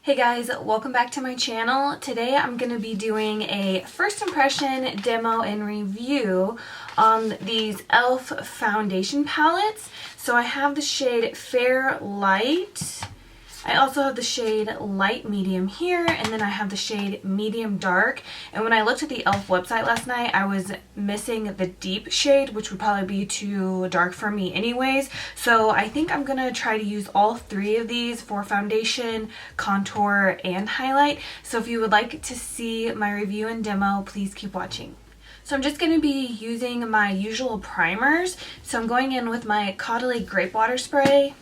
Hey guys, welcome back to my channel. Today I'm going to be doing a first impression demo and review on these e.l.f. foundation palettes. So I have the shade Fair Light. I also have the shade Light Medium here, and then I have the shade Medium Dark. And when I looked at the e.l.f. website last night, I was missing the deep shade, which would probably be too dark for me anyways. So I think I'm going to try to use all three of these for foundation, contour, and highlight. So if you would like to see my review and demo, please keep watching. So I'm just going to be using my usual primers. So I'm going in with my Caudalie Grape Water Spray.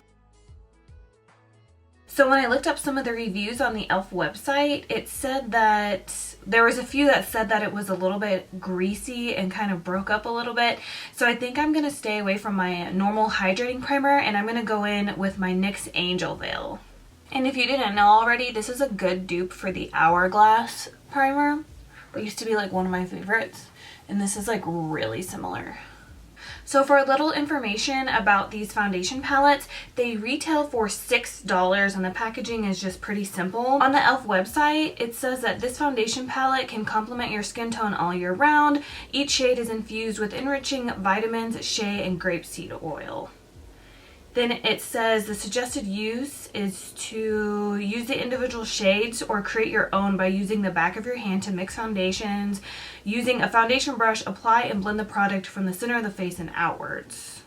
So when I looked up some of the reviews on the e.l.f. website, it said that there was a few that said that it was a little bit greasy and kind of broke up a little bit. So I think I'm going to stay away from my normal hydrating primer, and I'm going to go in with my NYX Angel Veil. And if you didn't know already, this is a good dupe for the Hourglass primer. It used to be like one of my favorites, and this is like really similar. So for a little information about these foundation palettes, they retail for $6 and the packaging is just pretty simple. On the e.l.f. website, it says that this foundation palette can complement your skin tone all year round. Each shade is infused with enriching vitamins, shea, and grapeseed oil. Then it says the suggested use is to use the individual shades or create your own by using the back of your hand to mix foundations. Using a foundation brush, apply and blend the product from the center of the face and outwards.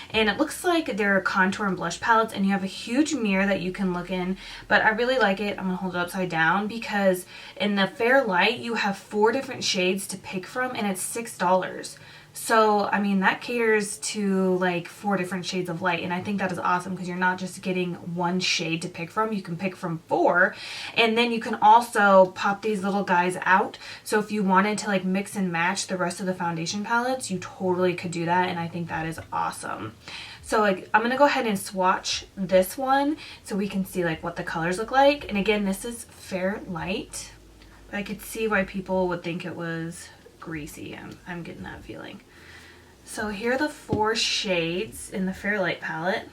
And it looks like they're contour and blush palettes, and you have a huge mirror that you can look in, but I really like it. I'm going to hold it upside down because in the Fair Light you have 4 different shades to pick from, and it's $6. So, I mean, that caters to like 4 different shades of light, and I think that is awesome because you're not just getting one shade to pick from. You can pick from 4, and then you can also pop these little guys out. So if you wanted to like mix and match the rest of the foundation palettes, you totally could do that, and I think that is awesome. So like, I'm going to go ahead and swatch this one so we can see like what the colors look like. And again, this is Fair Light. I could see why people would think it was greasy. I'm getting that feeling. So here are the 4 shades in the Fair Light palette.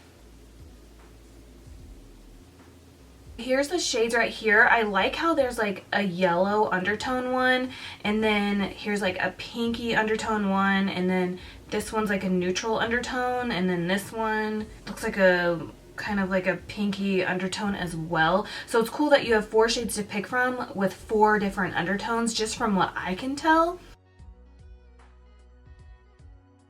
Here's the shades right here. I like how there's like a yellow undertone one, and then here's like a pinky undertone one, and then this one's like a neutral undertone, and then this one looks like a kind of like a pinky undertone as well. So it's cool that you have 4 shades to pick from with 4 different undertones, just from what I can tell.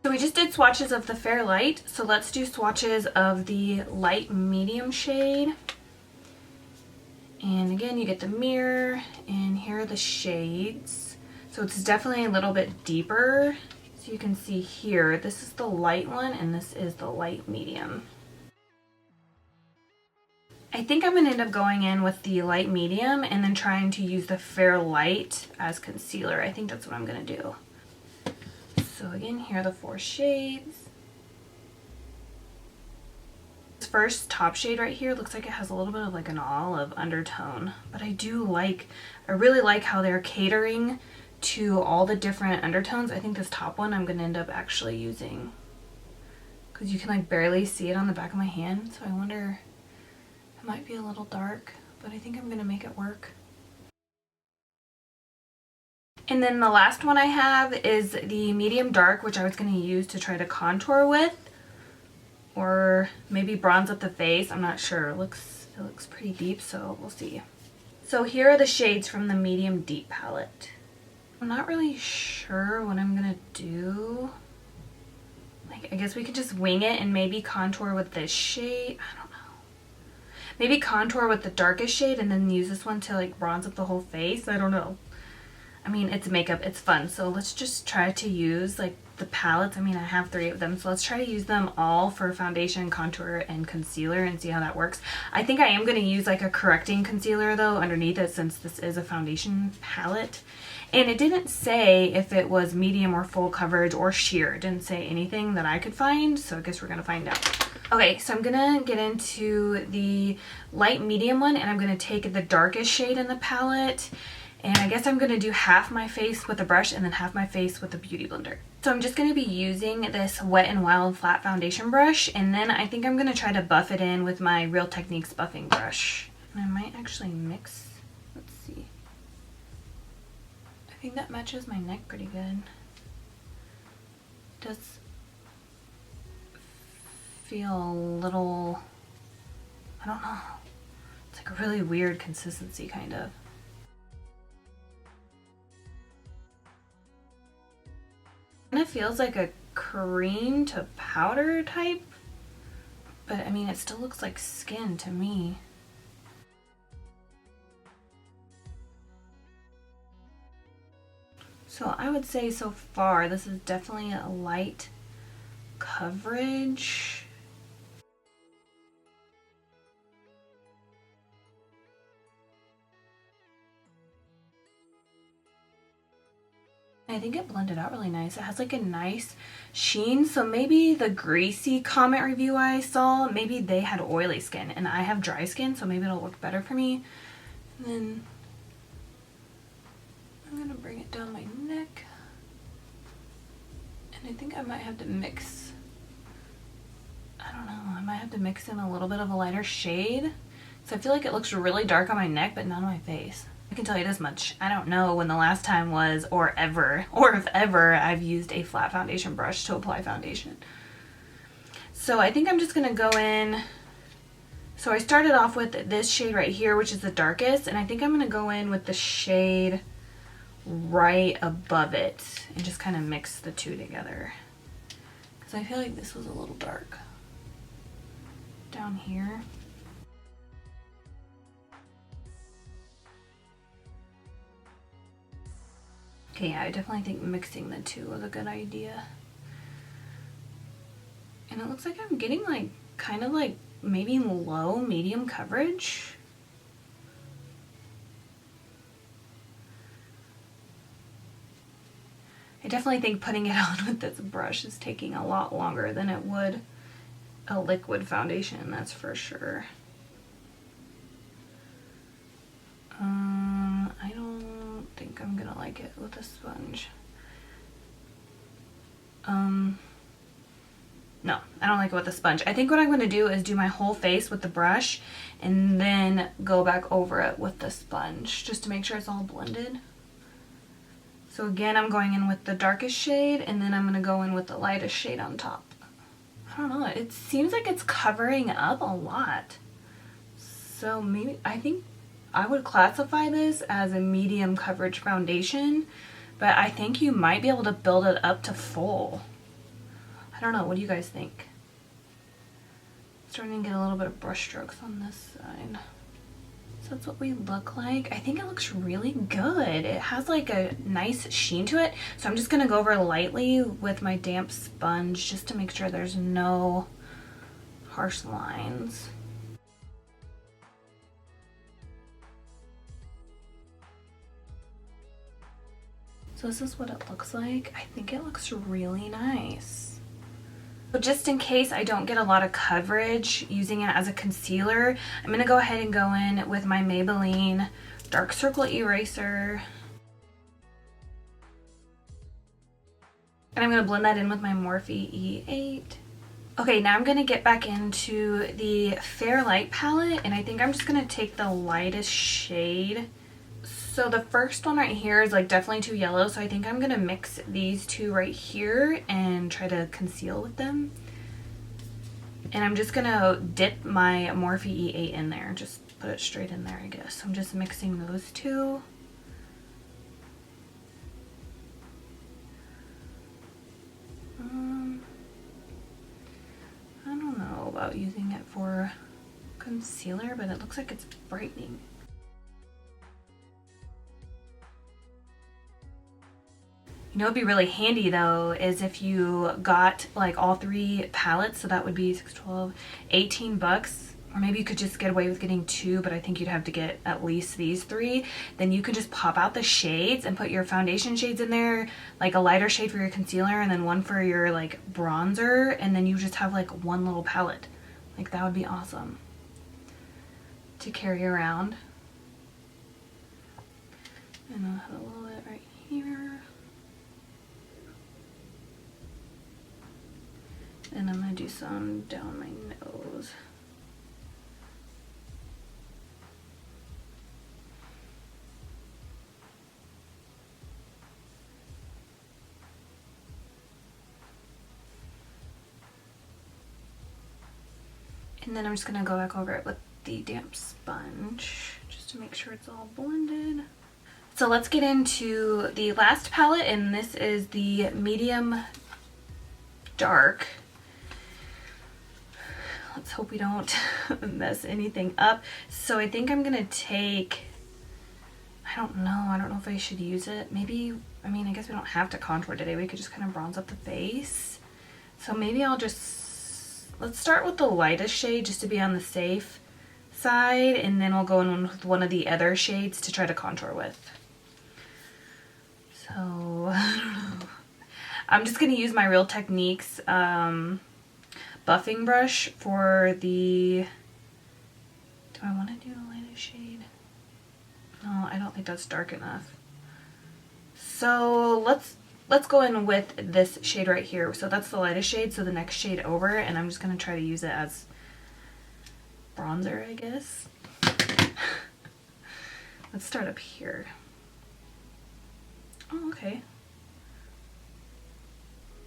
So we just did swatches of the Fair Light, so let's do swatches of the Light Medium shade. And again, you get the mirror, and here are the shades. So it's definitely a little bit deeper. So you can see here, this is the light one, and this is the Light Medium. I think I'm going to end up going in with the Light Medium and then trying to use the Fair Light as concealer. I think that's what I'm going to do. So again, here are the 4 shades. This first top shade right here looks like it has a little bit of like an olive undertone, but I really like how they're catering to all the different undertones. I think this top one I'm going to end up actually using because you can like barely see it on the back of my hand, so I wonder, it might be a little dark, but I think I'm going to make it work. And then the last one I have is the Medium Dark, which I was going to use to try to contour with, or maybe bronze up the face. I'm not sure. It looks pretty deep, so we'll see. So here are the shades from the Medium Deep palette. I'm not really sure what I'm going to do. Like, I guess we could just wing it and maybe contour with this shade. I don't know. Maybe contour with the darkest shade and then use this one to like bronze up the whole face. I don't know. I mean, it's makeup, it's fun, so let's just try to use like the palettes. I mean, I have 3 of them, so let's try to use them all for foundation, contour, and concealer and see how that works. I think I am going to use like a correcting concealer though underneath it, since this is a foundation palette. And it didn't say if it was medium or full coverage or sheer. It didn't say anything that I could find, so I guess we're going to find out. Okay, so I'm going to get into the Light Medium one, and I'm going to take the darkest shade in the palette. And I guess I'm going to do half my face with a brush and then half my face with a beauty blender. So I'm just going to be using this Wet n Wild flat foundation brush, and then I think I'm going to try to buff it in with my Real Techniques buffing brush. And I might actually mix, let's see. I think that matches my neck pretty good. It does feel a little, I don't know. It's like a really weird consistency, kind of. Kind of feels like a cream to powder type, but I mean, it still looks like skin to me. So I would say so far, this is definitely a light coverage. I think it blended out really nice. It has like a nice sheen. So maybe the greasy comment review I saw, maybe they had oily skin and I have dry skin, so maybe it'll work better for me. And then I'm gonna bring it down my neck. And I think I might have to mix, I don't know, I might have to mix in a little bit of a lighter shade. So I feel like it looks really dark on my neck, but not on my face. I can tell you this much, I don't know when the last time was, or if ever, I've used a flat foundation brush to apply foundation. So I think I'm just gonna go in, so I started off with this shade right here, which is the darkest, and I think I'm gonna go in with the shade right above it and just kind of mix the two together. Because I feel like this was a little dark down here. Okay, yeah, I definitely think mixing the two was a good idea. And it looks like I'm getting like, kind of like maybe low, medium coverage. I definitely think putting it on with this brush is taking a lot longer than it would a liquid foundation, that's for sure. I don't think I'm gonna like it with a sponge. No, I don't like it with a sponge. I think what I'm gonna do is do my whole face with the brush and then go back over it with the sponge just to make sure it's all blended. So again, I'm going in with the darkest shade and then I'm gonna go in with the lightest shade on top. I don't know, it seems like it's covering up a lot. So maybe, I think I would classify this as a medium coverage foundation, but I think you might be able to build it up to full. I don't know, what do you guys think? Starting to get a little bit of brush strokes on this side. So that's what we look like. I think it looks really good. It has like a nice sheen to it. So I'm just gonna go over lightly with my damp sponge just to make sure there's no harsh lines. So this is what it looks like. I think it looks really nice. So just in case I don't get a lot of coverage using it as a concealer, I'm going to go ahead and go in with my Maybelline Dark Circle Eraser. And I'm going to blend that in with my Morphe E8. Okay, now I'm going to get back into the Fairlight palette, and I think I'm just going to take the lightest shade. So the first one right here is like definitely too yellow, so I think I'm gonna mix these two right here and try to conceal with them. And I'm just gonna dip my Morphe E8 in there, just put it straight in there, I guess. I'm just mixing those two. I don't know about using it for concealer, but it looks like it's brightening. You know, it'd be really handy though is if you got like all three palettes, so that would be 6, 12, 18 bucks, or maybe you could just get away with getting two, but I think you'd have to get at least these three. Then you could just pop out the shades and put your foundation shades in there, like a lighter shade for your concealer and then one for your like bronzer, and then you just have like one little palette. Like that would be awesome to carry around. And I'll have a little bit right here. And I'm going to do some down my nose. And then I'm just gonna go back over it with the damp sponge just to make sure it's all blended. So let's get into the last palette, and this is the medium dark. Let's hope we don't mess anything up. So I think I'm gonna take, I don't know if I should use it. Maybe, I mean, I guess we don't have to contour today. We could just kind of bronze up the face. So maybe I'll just, let's start with the lightest shade just to be on the safe side, and then we'll go in with one of the other shades to try to contour with. So, I don't know. I'm just going to use my Real Techniques buffing brush for the, do I want to do the lightest shade? No, I don't think that's dark enough. So let's go in with this shade right here. So that's the lightest shade, so the next shade over, and I'm just going to try to use it as bronzer, I guess. Let's start up here. Oh, okay.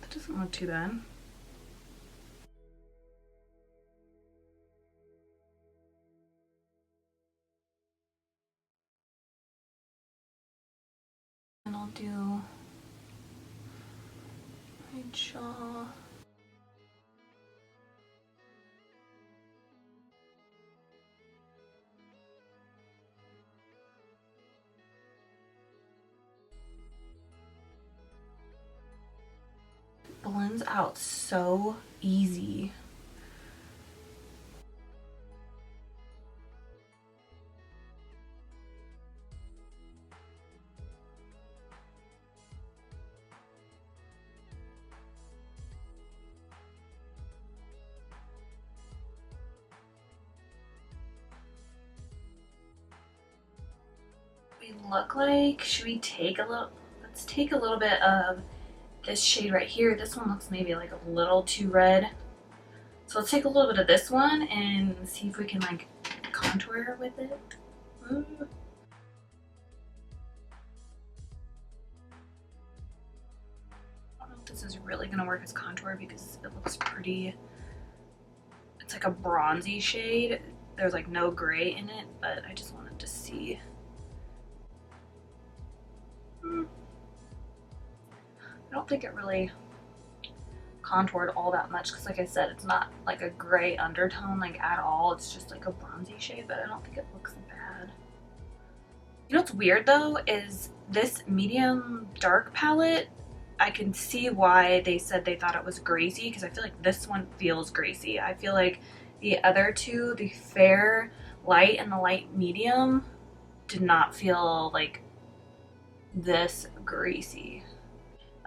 That doesn't look too bad. And I'll do my jaw. Blends out so easy. We look like, should we take a little, let's take a little bit of this shade right here. This one looks maybe like a little too red. So let's take a little bit of this one and see if we can like contour with it. I don't know if this is really gonna work as contour because it looks pretty, it's like a bronzy shade. There's like no gray in it, but I just wanted to see. I don't think it really contoured all that much because, like I said, it's not like a gray undertone like at all. It's just like a bronzy shade, but I don't think it looks bad. You know what's weird though is this medium dark palette, I can see why they said they thought it was greasy because I feel like this one feels greasy. I feel like the other two, the fair light and the light medium, did not feel like this greasy.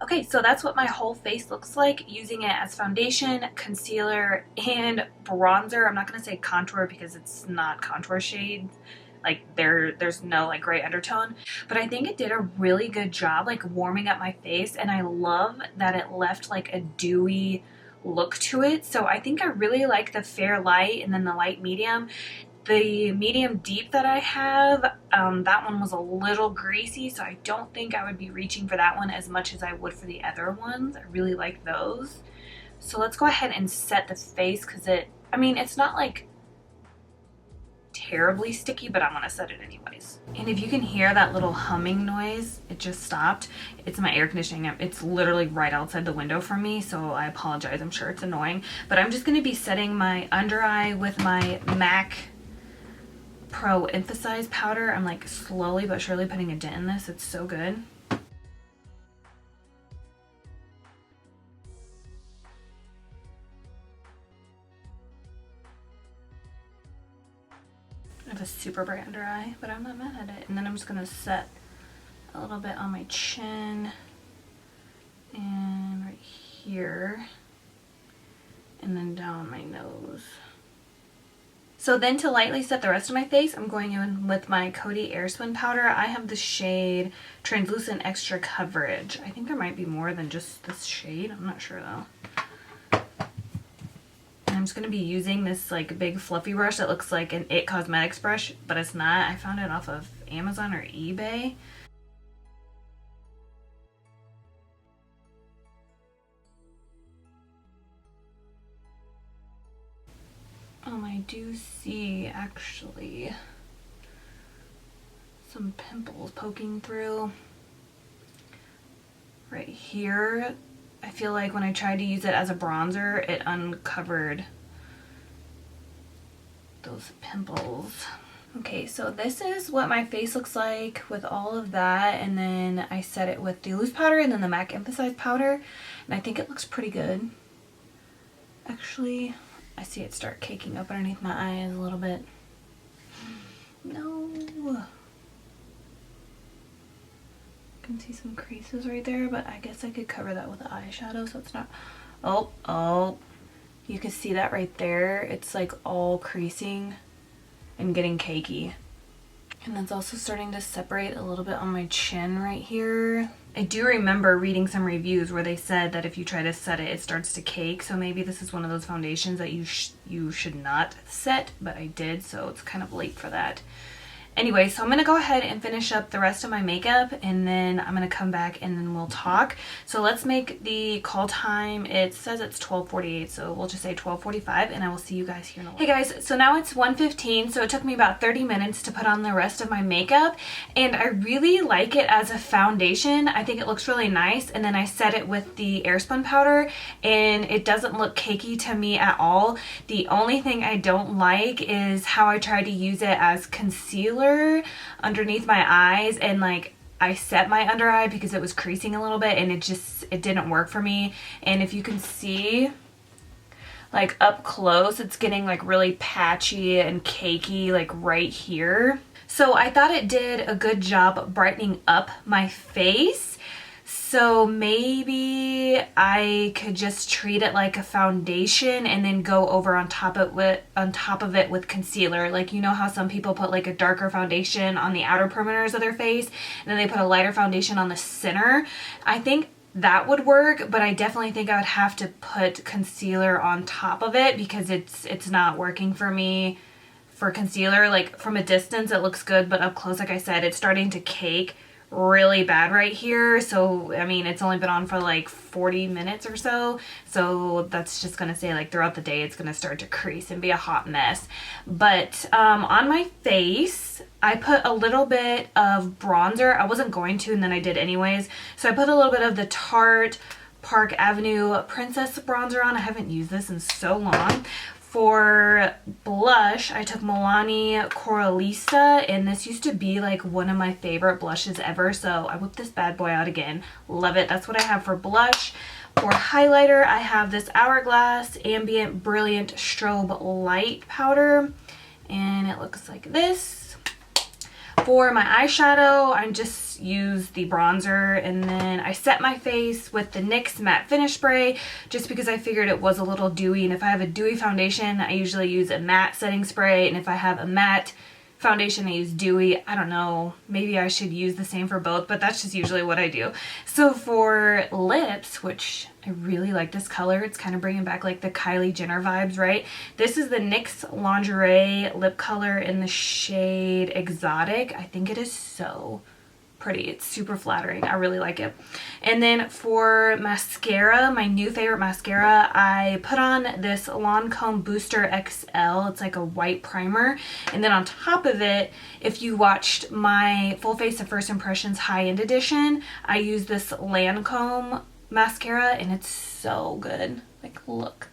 Okay, so that's what my whole face looks like using it as foundation, concealer, and bronzer. I'm not going to say contour because it's not contour shades. Like there's no like gray undertone, but I think it did a really good job like warming up my face, and I love that it left like a dewy look to it. So I think I really like the fair light and then the light medium. The medium deep that I have, that one was a little greasy, so I don't think I would be reaching for that one as much as I would for the other ones. I really like those. So let's go ahead and set the face because I mean, it's not like terribly sticky, but I'm gonna set it anyways. And if you can hear that little humming noise, it just stopped. It's my air conditioning. It's literally right outside the window from me, so I apologize. I'm sure it's annoying. But I'm just gonna be setting my under eye with my MAC Pro Emphasize powder. I'm like slowly but surely putting a dent in this. It's so good. I have a super bright under eye, but I'm not mad at it. And then I'm just gonna set a little bit on my chin and right here, and then down my nose. So then to lightly set the rest of my face, I'm going in with my Coty Airspun powder. I have the shade Translucent Extra Coverage. I think there might be more than just this shade. I'm not sure though. And I'm just going to be using this like big fluffy brush that looks like an It Cosmetics brush, but it's not. I found it off of Amazon or eBay. I do see actually some pimples poking through right here. I feel like when I tried to use it as a bronzer, it uncovered those pimples. Okay, so this is what my face looks like with all of that, and then I set it with the loose powder and then the MAC Emphasize powder, and I think it looks pretty good. Actually, I see it start caking up underneath my eyes a little bit. No. I can see some creases right there, but I guess I could cover that with the eyeshadow so it's not... Oh, you can see that right there. It's like all creasing and getting cakey. And that's also starting to separate a little bit on my chin right here. I do remember reading some reviews where they said that if you try to set it, it starts to cake. So maybe this is one of those foundations that you should not set, but I did, so it's kind of late for that. Anyway, so I'm going to go ahead and finish up the rest of my makeup, and then I'm going to come back and then we'll talk. So let's make the call time. It says it's 12:48, so we'll just say 12:45, and I will see you guys here in a little. Hey guys, so now it's 1:15, so it took me about 30 minutes to put on the rest of my makeup, and I really like it as a foundation. I think it looks really nice, and then I set it with the Airspun powder, and it doesn't look cakey to me at all. The only thing I don't like is how I tried to use it as concealer underneath my eyes, and like I set my under eye because it was creasing a little bit, and it didn't work for me. And if you can see, like up close, it's getting like really patchy and cakey like right here. So I thought it did a good job brightening up my face. So maybe I could just treat it like a foundation and then go over on top of it with concealer. Like, you know how some people put like a darker foundation on the outer perimeters of their face, and then they put a lighter foundation on the center. I think that would work, but I definitely think I would have to put concealer on top of it because it's not working for me for concealer. Like from a distance it looks good, but up close, like I said, it's starting to cake really bad right here. So I mean, it's only been on for like 40 minutes or so, so that's just gonna say like throughout the day it's gonna start to crease and be a hot mess. But on my face I put a little bit of bronzer. I wasn't going to, and then I did anyways, so I put a little bit of the Tarte Park Avenue Princess bronzer on. I haven't used this in so long. For blush, I took Milani Coralista, and this used to be like one of my favorite blushes ever, so I whipped this bad boy out again. Love it. That's what I have for blush. For highlighter, I have this Hourglass Ambient Brilliant Strobe Light powder, and it looks like this. For my eyeshadow, I just used the bronzer, and then I set my face with the NYX Matte Finish Spray just because I figured it was a little dewy, and if I have a dewy foundation, I usually use a matte setting spray, and if I have a matte foundation, I use dewy. I don't know, maybe I should use the same for both, but that's just usually what I do. So for lips, which I really like this color, it's kind of bringing back like the Kylie Jenner vibes, right? This is the NYX Lingerie lip color in the shade Exotic. I think it is so pretty. It's super flattering. I really like it. And then for mascara, my new favorite mascara, I put on this Lancome Booster XL. It's like a white primer. And then on top of it, if you watched my Full Face of First Impressions high-end edition, I use this Lancome mascara, and it's so good. Like, look,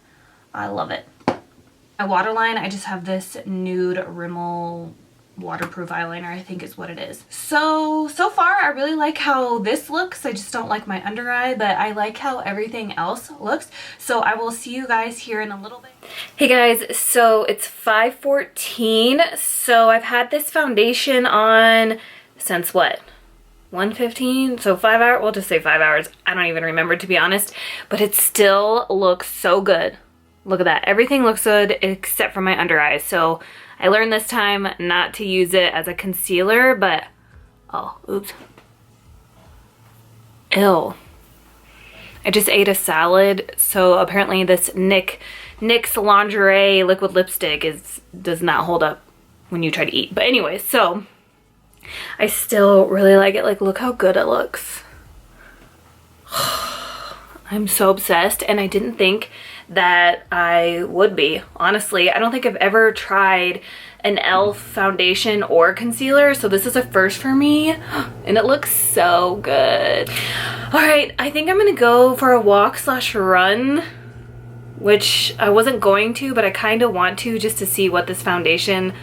I love it. My waterline, I just have this nude Rimmel waterproof eyeliner, I think is what it is. So far I really like how this looks. I just don't like my under eye, but I like how everything else looks. So I will see you guys here in a little bit. Hey guys, so it's 5:14. So I've had this foundation on since what? 1:15, so 5 hours. We'll just say 5 hours. I don't even remember, to be honest, but it still looks so good. Look at that. Everything looks good except for my under eyes. So I learned this time not to use it as a concealer, but oh, oops. Ew. I just ate a salad, so apparently this NYX Lingerie liquid lipstick does not hold up when you try to eat. But anyway, so I still really like it. Like, look how good it looks. I'm so obsessed, and I didn't think that I would be. Honestly, I don't think I've ever tried an e.l.f. foundation or concealer, so this is a first for me, and it looks so good. All right, I think I'm gonna go for a walk slash run, which I wasn't going to, but I kind of want to, just to see what this foundation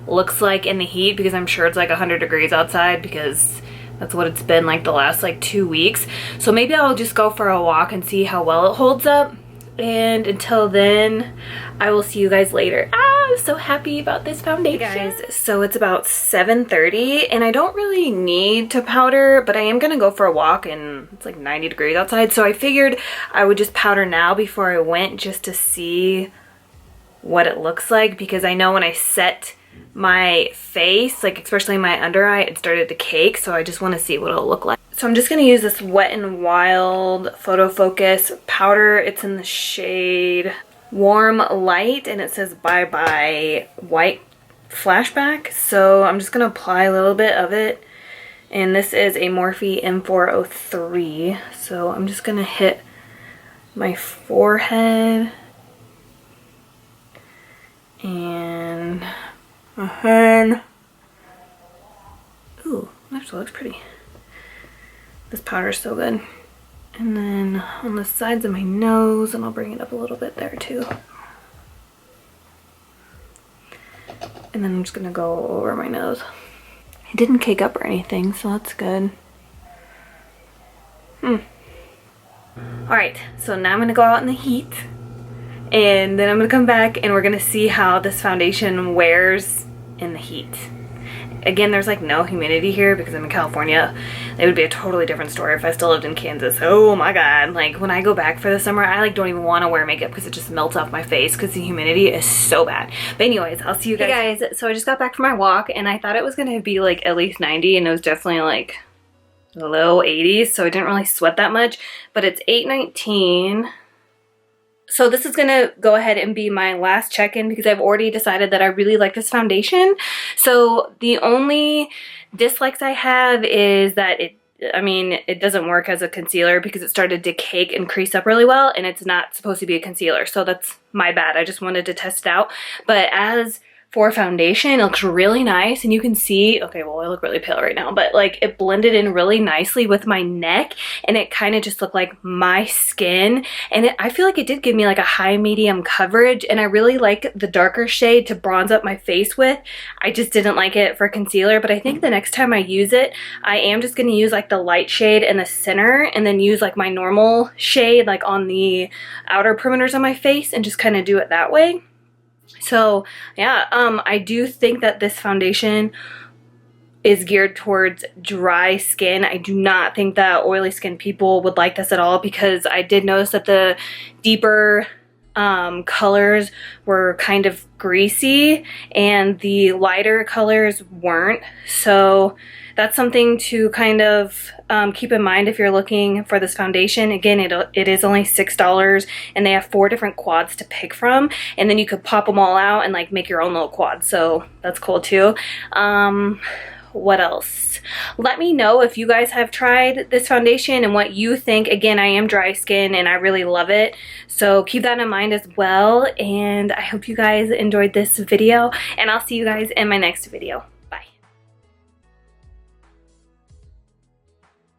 looks like in the heat, because I'm sure it's like 100 degrees outside, because that's what it's been like the last like 2 weeks. So maybe I'll just go for a walk and see how well it holds up. And until then, I will see you guys later. I'm so happy about this foundation. Hey guys, so it's about 7:30 and I don't really need to powder, but I am gonna go for a walk and it's like 90 degrees outside. So I figured I would just powder now before I went, just to see what it looks like, because I know when I set my face, like especially my under eye, it started to cake, so I just want to see what it'll look like. So I'm just going to use this Wet n Wild Photo Focus powder. It's in the shade Warm Light and it says Bye Bye White Flashback. So I'm just going to apply a little bit of it, and this is a Morphe M403. So I'm just going to hit my forehead and my hand. Ooh, actually looks pretty. This powder is so good. And then on the sides of my nose, and I'll bring it up a little bit there too. And then I'm just gonna go over my nose. It didn't cake up or anything, so that's good. Alright, so now I'm gonna go out in the heat, and then I'm gonna come back and we're gonna see how this foundation wears in the heat. Again, there's like no humidity here because I'm in California. It would be a totally different story if I still lived in Kansas. Oh my god, like when I go back for the summer, I like don't even want to wear makeup because it just melts off my face because the humidity is so bad. But anyways, I'll see you guys. Hey guys, so I just got back from my walk and I thought it was gonna be like at least 90, and it was definitely like low 80s, so I didn't really sweat that much. But it's 8:19. So this is gonna go ahead and be my last check-in because I've already decided that I really like this foundation. So the only dislikes I have is that it doesn't work as a concealer because it started to cake and crease up really well, and it's not supposed to be a concealer. So that's my bad. I just wanted to test it out. But as for foundation, it looks really nice, and you can see, okay, well I look really pale right now, but like it blended in really nicely with my neck, and it kind of just looked like my skin, and I feel like it did give me like a high medium coverage, and I really like the darker shade to bronze up my face with. I just didn't like it for concealer, but I think the next time I use it, I am just going to use like the light shade in the center, and then use like my normal shade like on the outer perimeters of my face, and just kind of do it that way. So yeah, I do think that this foundation is geared towards dry skin. I do not think that oily skin people would like this at all, because I did notice that the deeper colors were kind of greasy and the lighter colors weren't. So that's something to kind of keep in mind if you're looking for this foundation. Again, it is only $6, and they have 4 different quads to pick from, and then you could pop them all out and like make your own little quad, so that's cool too. What else? Let me know if you guys have tried this foundation and what you think. Again, I am dry skin and I really love it, so keep that in mind as well. And I hope you guys enjoyed this video, and I'll see you guys in my next video.